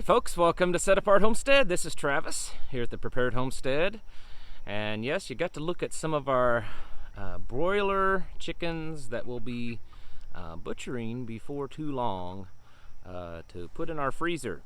folks, welcome to Set Apart Homestead. This is Travis here at the Prepared Homestead. And yes, you got to look at some of our broiler chickens that we'll be butchering before too long to put in our freezer.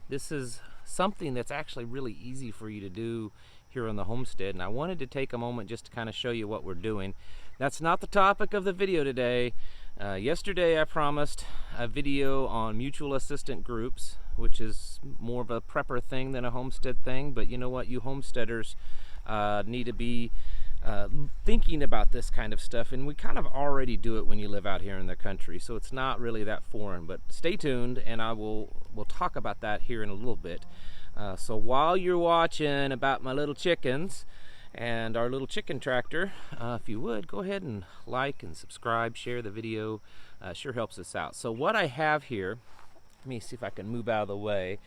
This is something that's actually really easy for you to do here on the homestead, and I wanted to take a moment just to kind of show you what we're doing. That's not the topic of the video today. Yesterday I promised a video on mutual assistant groups, which is more of a prepper thing than a homestead thing, but you know what, you homesteaders need to be thinking about this kind of stuff, and we kind of already do it when you live out here in the country, so it's not really that foreign. But stay tuned, and we'll talk about that here in a little bit. So while you're watching about my little chickens and our little chicken tractor, if you would go ahead and like and subscribe, share the video, sure helps us out. So what I have here, let me see if I can move out of the way.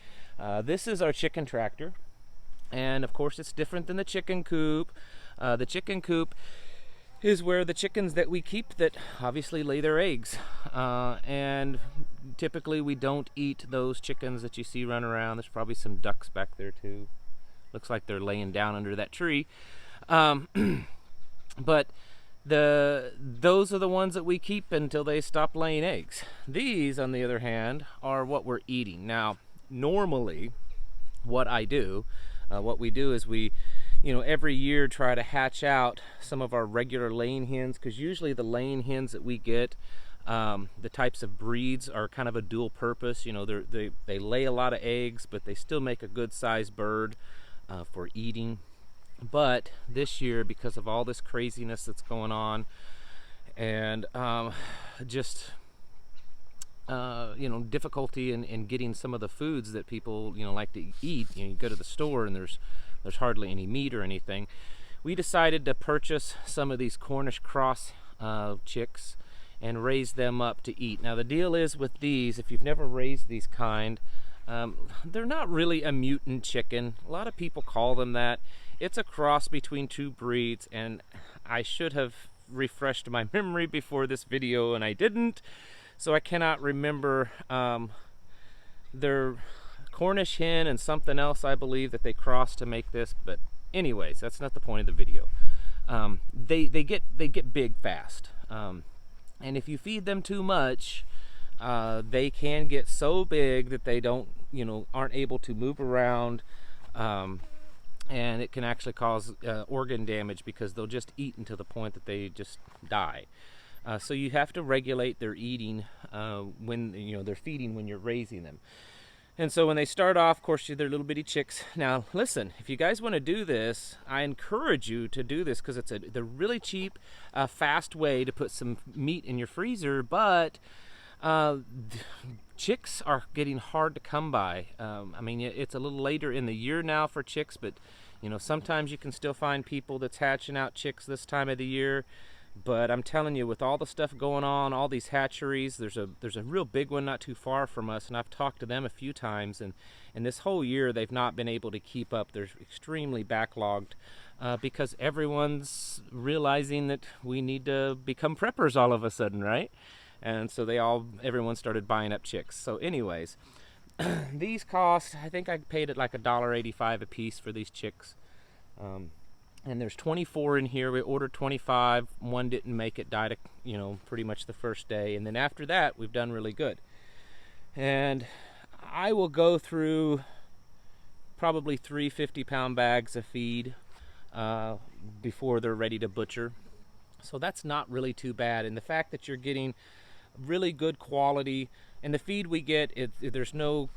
This is our chicken tractor, and of course it's different than the chicken coop. The chicken coop is where the chickens that we keep that obviously lay their eggs, and typically we don't eat those chickens that you see run around. There's probably some ducks back there too. Looks like they're laying down under that tree. But those are the ones that we keep until they stop laying eggs. These, on the other hand, are what we're eating. Now, normally, what we do is we, every year try to hatch out some of our regular laying hens, because usually the laying hens that we get, the types of breeds are kind of a dual purpose. They lay a lot of eggs, but they still make a good sized bird for eating. But this year, because of all this craziness that's going on, and difficulty in getting some of the foods that people like to eat, you go to the store and there's hardly any meat or anything, we decided to purchase some of these Cornish cross chicks and raise them up to eat. Now the deal is with these, if you've never raised these kind, they're not really a mutant chicken. A lot of people call them that. It's a cross between two breeds, and I should have refreshed my memory before this video, and I didn't, so I cannot remember. They're Cornish hen and something else, I believe, that they crossed to make this, but anyways, that's not the point of the video. They get big fast, and if you feed them too much, they can get so big that they aren't able to move around, and it can actually cause organ damage, because they'll just eat until the point that they just die. So you have to regulate their eating when they're feeding when you're raising them. And so when they start off, of course, they're little bitty chicks. Now listen, if you guys want to do this, I encourage you to do this, because it's a really cheap, fast way to put some meat in your freezer. But chicks are getting hard to come by. It's a little later in the year now for chicks, but sometimes you can still find people that's hatching out chicks this time of the year. But I'm telling you, with all the stuff going on, all these hatcheries, there's a real big one not too far from us, and I've talked to them a few times, and this whole year they've not been able to keep up. They're extremely backlogged, because everyone's realizing that we need to become preppers all of a sudden, right? And so everyone started buying up chicks. So anyways, these cost, I think I paid it like $1.85 a piece for these chicks. And there's 24 in here. We ordered 25. One didn't make it, died, pretty much the first day. And then after that, we've done really good. And I will go through probably 3 50-pound bags of feed before they're ready to butcher. So that's not really too bad. And the fact that you're getting really good quality, and the feed we get, there's no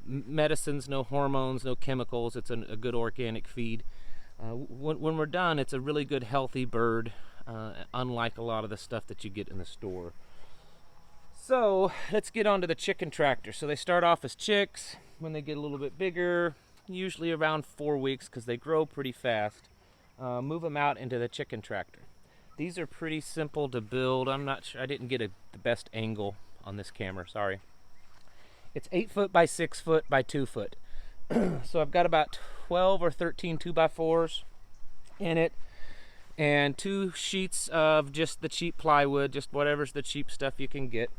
medicines, no hormones, no chemicals. It's a good organic feed. When we're done, it's a really good healthy bird, unlike a lot of the stuff that you get in the store. So let's get on to the chicken tractor. So they start off as chicks. When they get a little bit bigger, usually around 4 weeks, because they grow pretty fast, move them out into the chicken tractor. These are pretty simple to build. I'm not sure, I didn't get the best angle on this camera, sorry. It's 8 foot by 6 foot by 2 foot. So I've got about 12 or 13 2x4s in it, and 2 sheets of just the cheap plywood, just whatever's the cheap stuff you can get.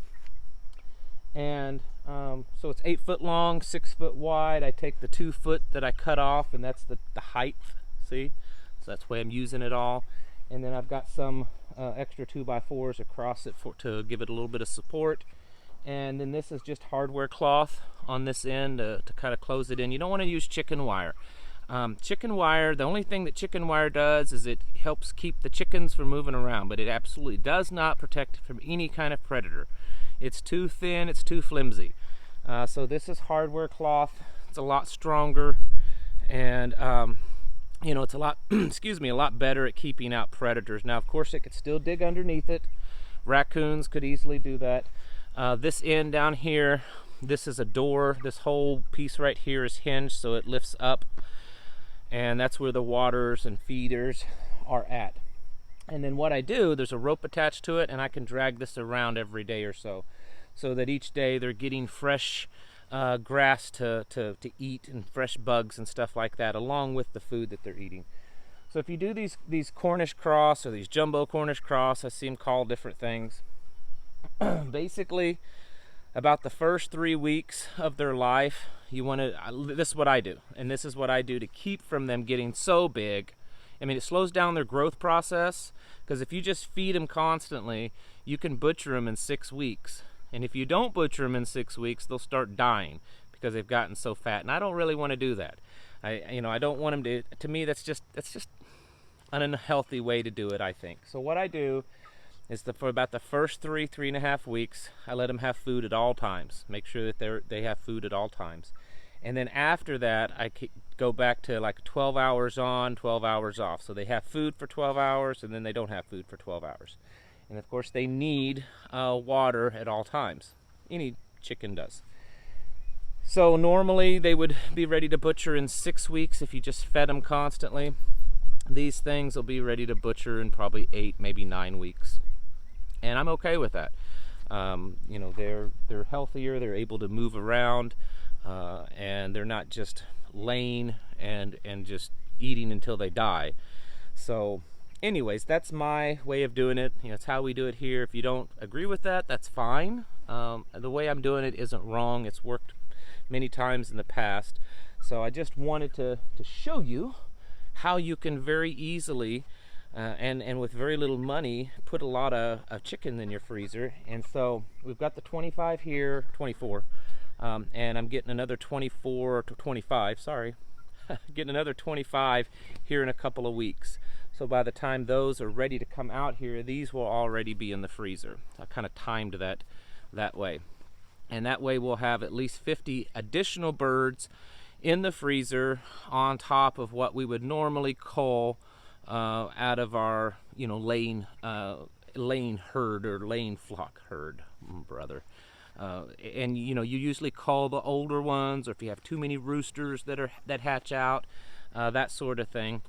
And so it's 8 foot long, 6 foot wide. I take the 2 foot that I cut off, and that's the height, see? So that's the way I'm using it all. And then I've got some extra 2x4s across it to give it a little bit of support. And then this is just hardware cloth on this end to kind of close it in. You don't want to use chicken wire. Chicken wire, the only thing that chicken wire does is it helps keep the chickens from moving around, but it absolutely does not protect from any kind of predator. It's too thin, it's too flimsy. So this is hardware cloth. It's a lot stronger, and you know, it's a lot, excuse me, a lot better at keeping out predators. Now, of course, it could still dig underneath it. Raccoons could easily do that. This end down here, this is a door. This whole piece right here is hinged, so it lifts up, and that's where the waters and feeders are at. And then what I do, there's a rope attached to it, and I can drag this around every day or so that each day they're getting fresh grass to eat, and fresh bugs and stuff like that, along with the food that they're eating. So if you do these Cornish cross, or these jumbo Cornish cross, I see them called different things. Basically, about the first 3 weeks of their life, you want to, this is what I do, and this is what I do to keep from them getting so big. I mean, it slows down their growth process, because if you just feed them constantly, you can butcher them in 6 weeks. And if you don't butcher them in 6 weeks, they'll start dying because they've gotten so fat. And I don't really want to do that. I don't want them to me, that's just an unhealthy way to do it, I think. So what I do is for about the first 3.5 weeks, I let them have food at all times. Make sure that they have food at all times. And then after that, I go back to like 12 hours on, 12 hours off. So they have food for 12 hours, and then they don't have food for 12 hours. And of course, they need water at all times. Any chicken does. So normally, they would be ready to butcher in 6 weeks if you just fed them constantly. These things will be ready to butcher in probably 8, maybe 9 weeks. And I'm okay with that. You know, they're healthier, they're able to move around, and they're not just laying and just eating until they die. So anyways, that's my way of doing it. You know, it's how we do it here. If you don't agree with that, that's fine. The way I'm doing it isn't wrong. It's worked many times in the past. So I just wanted to show you how you can very easily and with very little money put a lot of chicken in your freezer. And so we've got the 25 here, 24, and I'm getting another 24 to 25, sorry, getting another 25 here in a couple of weeks. So by the time those are ready to come out here, these will already be in the freezer. I kind of timed that way. And that way we'll have at least 50 additional birds in the freezer on top of what we would normally cull out of our, you know, laying herd or laying flock herd, brother. And you know, you usually cull the older ones, or if you have too many roosters that hatch out, that sort of thing.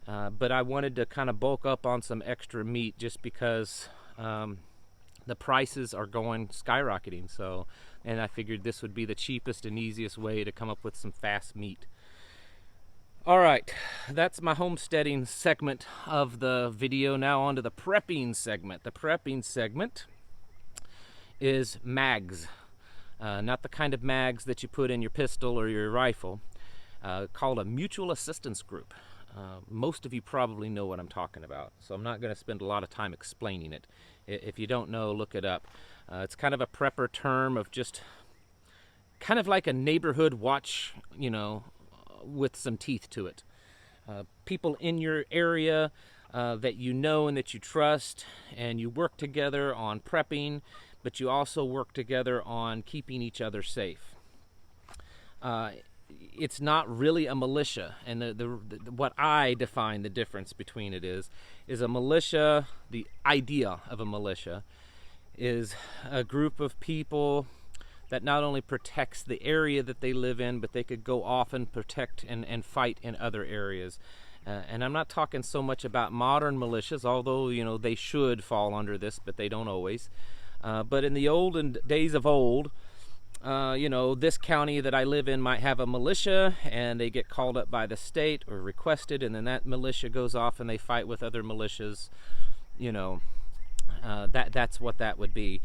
But I wanted to kind of bulk up on some extra meat just because the prices are going skyrocketing. So, and I figured this would be the cheapest and easiest way to come up with some fast meat. All right, that's my homesteading segment of the video. Now on to the prepping segment. The prepping segment is mags, not the kind of mags that you put in your pistol or your rifle, called a mutual assistance group. Most of you probably know what I'm talking about, so I'm not going to spend a lot of time explaining it. If you don't know, look it up. It's kind of a prepper term of just kind of like a neighborhood watch, you know, with some teeth to it. People in your area that you know and that you trust, and you work together on prepping, but you also work together on keeping each other safe. It's not really a militia, and what I define the difference between it is a militia. The idea of a militia is a group of people that not only protects the area that they live in, but they could go off and protect and fight in other areas. And I'm not talking so much about modern militias, although, you know, they should fall under this, but they don't always. But in the olden days of old, you know, this county that I live in might have a militia, and they get called up by the state or requested, and then that militia goes off and they fight with other militias. You know, that's what that would be.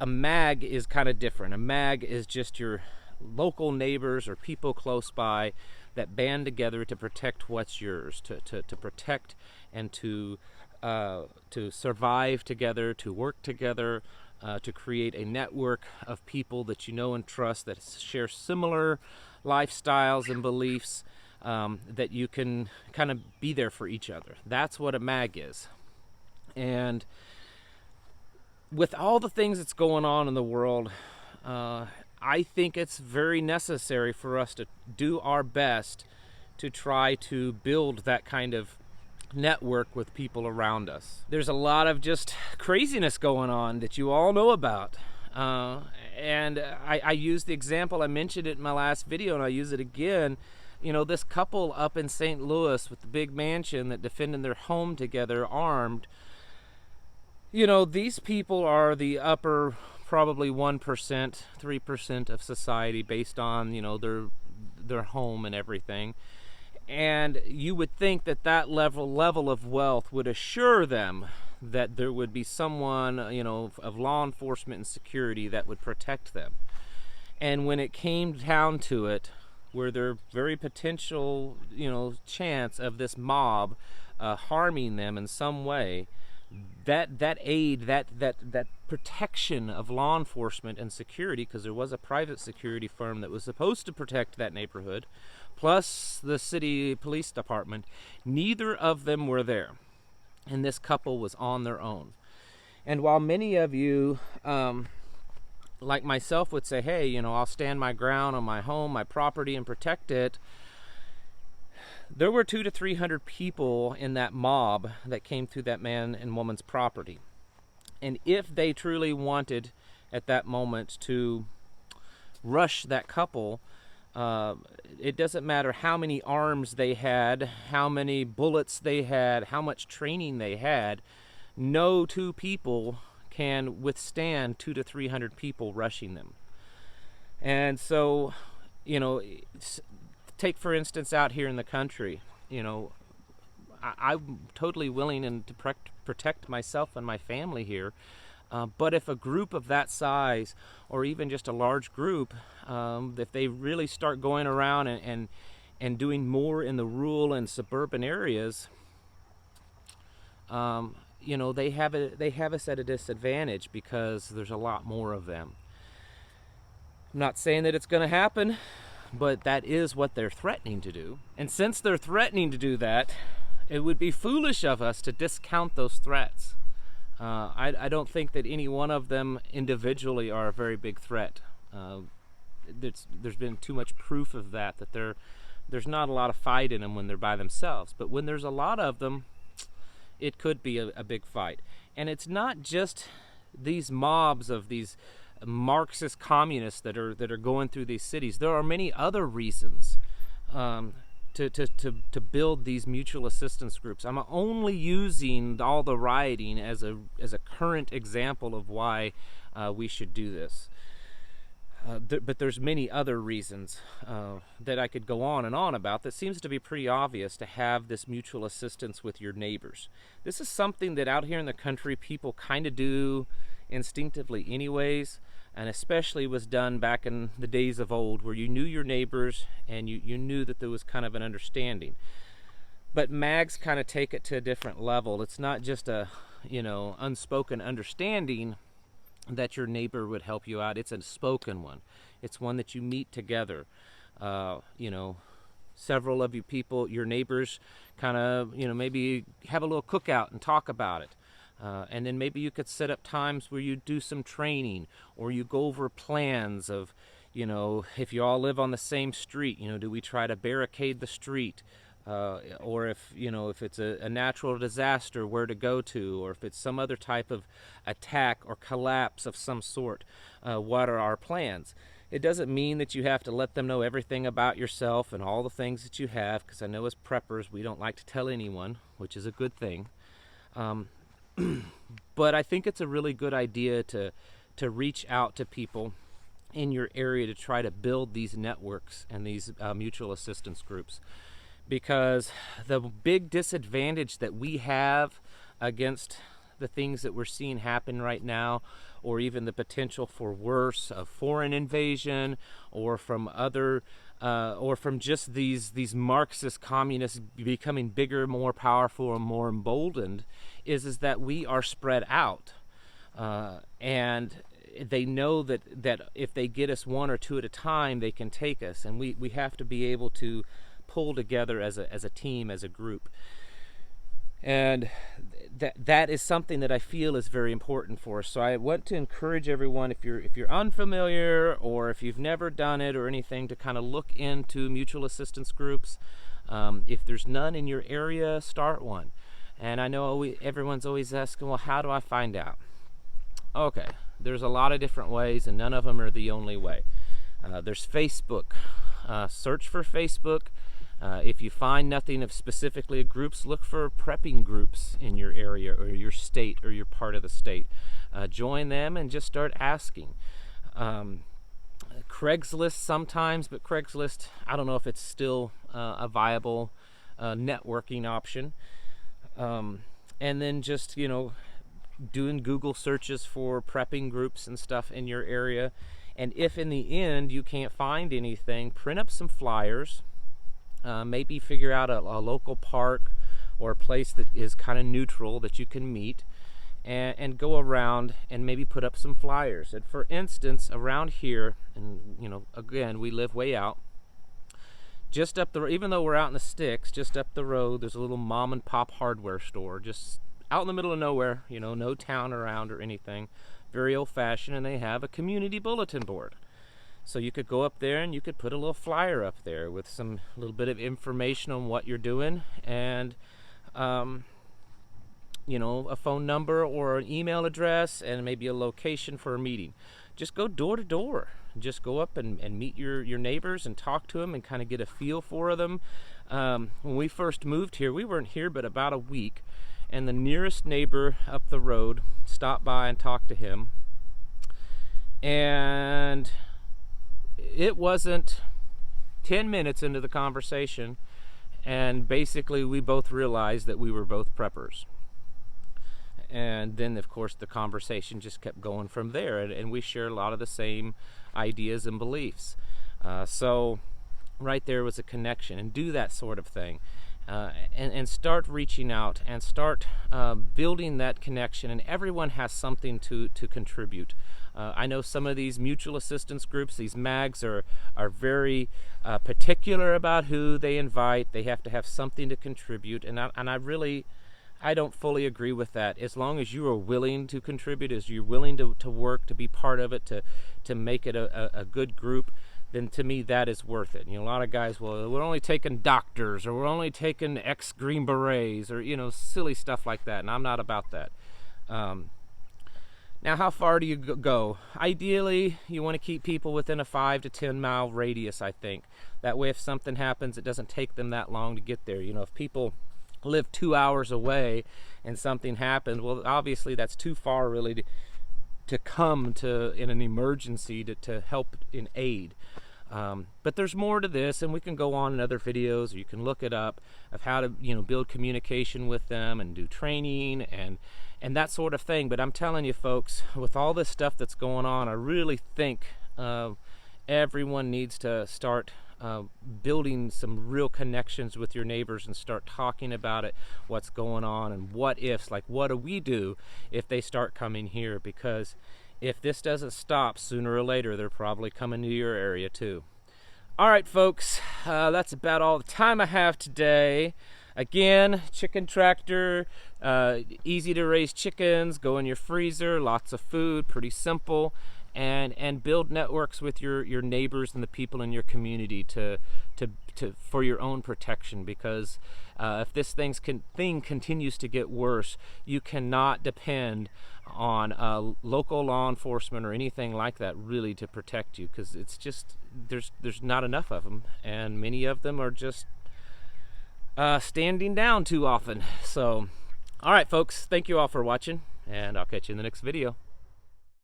a MAG is kind of different. A MAG is just your local neighbors or people close by that band together to protect what's yours, to protect and to survive together, to work together, to create a network of people that you know and trust that share similar lifestyles and beliefs, that you can kind of be there for each other. That's what a MAG is. And with all the things that's going on in the world, I think it's very necessary for us to do our best to try to build that kind of network with people around us. There's a lot of just craziness going on that you all know about. And I use the example, I mentioned it in my last video and I use it again. You know, this couple up in St. Louis with the big mansion that defended their home together armed. You know, these people are the upper probably 1%, 3% of society based on, you know, their home and everything. And you would think that that level of wealth would assure them that there would be someone, you know, of law enforcement and security that would protect them. And when it came down to it, where there very potential, you know, chance of this mob harming them in some way, that aid, that protection of law enforcement and security, because there was a private security firm that was supposed to protect that neighborhood, plus the city police department, neither of them were there. And this couple was on their own. And while many of you, like myself, would say, hey, you know, I'll stand my ground on my home, my property, and protect it, there were 200 to 300 people in that mob that came through that man and woman's property. And if they truly wanted at that moment to rush that couple, it doesn't matter how many arms they had, how many bullets they had, how much training they had, no two people can withstand 200 to 300 people rushing them. And so, you know, take for instance out here in the country, you know, I'm totally willing and to protect myself and my family here. But if a group of that size, or even just a large group, if they really start going around and doing more in the rural and suburban areas, you know, they have us at a disadvantage because there's a lot more of them. I'm not saying that it's going to happen, but that is what they're threatening to do. And since they're threatening to do that, it would be foolish of us to discount those threats. I don't think that any one of them individually are a very big threat. There's been too much proof of that there's not a lot of fight in them when they're by themselves. But when there's a lot of them, it could be a big fight. And it's not just these mobs of these Marxist communists that are going through these cities. There are many other reasons to build these mutual assistance groups. I'm only using all the rioting as a current example of why we should do this. But there's many other reasons that I could go on and on about that seems to be pretty obvious to have this mutual assistance with your neighbors. This is something that out here in the country people kind of do instinctively anyways, and especially was done back in the days of old where you knew your neighbors and you knew that there was kind of an understanding. But MAGs kind of take it to a different level. It's not just a, you know, unspoken understanding that your neighbor would help you out. It's a spoken one. It's one that you meet together. You know, several of you people, your neighbors, kind of, you know, maybe have a little cookout and talk about it. And then maybe you could set up times where you do some training, or you go over plans of, you know, if you all live on the same street, you know, do we try to barricade the street? Or if, you know, if it's a natural disaster, where to go to, or if it's some other type of attack or collapse of some sort, what are our plans? It doesn't mean that you have to let them know everything about yourself and all the things that you have, because I know as preppers we don't like to tell anyone, which is a good thing. But I think it's a really good idea to reach out to people in your area to try to build these networks and these mutual assistance groups. Because the big disadvantage that we have against the things that we're seeing happen right now, or even the potential for worse, of foreign invasion, or from other or from just these Marxist communists becoming bigger, more powerful, and more emboldened, is that we are spread out, and they know that if they get us one or two at a time, they can take us, and we have to be able to pull together as a team, as a group. And that is something that I feel is very important for us. So I want to encourage everyone, if you're unfamiliar or if you've never done it or anything, to kind of look into mutual assistance groups. If there's none in your area, start one. And I know everyone's always asking, well, how do I find out? Okay, there's a lot of different ways, and none of them are the only way. There's Facebook. Search for Facebook. If you find nothing of specifically groups, look for prepping groups in your area or your state or your part of the state. Join them and just start asking. Craigslist sometimes, but Craigslist, I don't know if it's still a viable networking option. And then just, doing Google searches for prepping groups and stuff in your area. And if in the end you can't find anything, print up some flyers. Maybe figure out a local park or a place that is kind of neutral that you can meet, and go around and maybe put up some flyers. And for instance, around here, and again, we live way out, just up the, even though we're out in the sticks, just up the road, there's a little mom and pop hardware store, just out in the middle of nowhere, no town around or anything, very old fashioned, and they have a community bulletin board. So you could go up there and you could put a little flyer up there with some little bit of information on what you're doing, and a phone number or an email address, and maybe a location for a meeting. Just go door to door. Just go up and meet your neighbors and talk to them and kind of get a feel for them. When we first moved here, we weren't here but about a week, and the nearest neighbor up the road stopped by and talked to him, and it wasn't 10 minutes into the conversation, and basically we both realized that we were both preppers. And then, of course, the conversation just kept going from there, and we share a lot of the same ideas and beliefs. So right there was a connection. And do that sort of thing, and start reaching out and start building that connection, and everyone has something to contribute. I know some of these mutual assistance groups, these MAGs, are very particular about who they invite. They have to have something to contribute, and I don't fully agree with that. As long as you are willing to contribute, as you're willing to work, to be part of it, to make it a good group, then to me that is worth it. A lot of guys, well, we're only taking doctors, or we're only taking ex-Green Berets, or silly stuff like that, and I'm not about that. Now, how far do you go? Ideally, you want to keep people within a 5 to 10 mile radius, I think. That way, if something happens, it doesn't take them that long to get there. If people live 2 hours away and something happens, well, obviously that's too far really to come to in an emergency to help in aid. But there's more to this, and we can go on in other videos, or you can look it up, of how to build communication with them and do training and that sort of thing. But I'm telling you folks, with all this stuff that's going on, I really think everyone needs to start building some real connections with your neighbors and start talking about it, what's going on, and what ifs, like what do we do if they start coming here? Because if this doesn't stop, sooner or later they're probably coming to your area too. All right, folks, that's about all the time I have today. Again, chicken tractor, easy to raise chickens, go in your freezer, lots of food, pretty simple, and build networks with your neighbors and the people in your community for your own protection. Because if this thing continues to get worse, you cannot depend on local law enforcement or anything like that really to protect you, because it's just there's not enough of them, and many of them are just standing down too often. So all right, folks, thank you all for watching, and I'll catch you in the next video.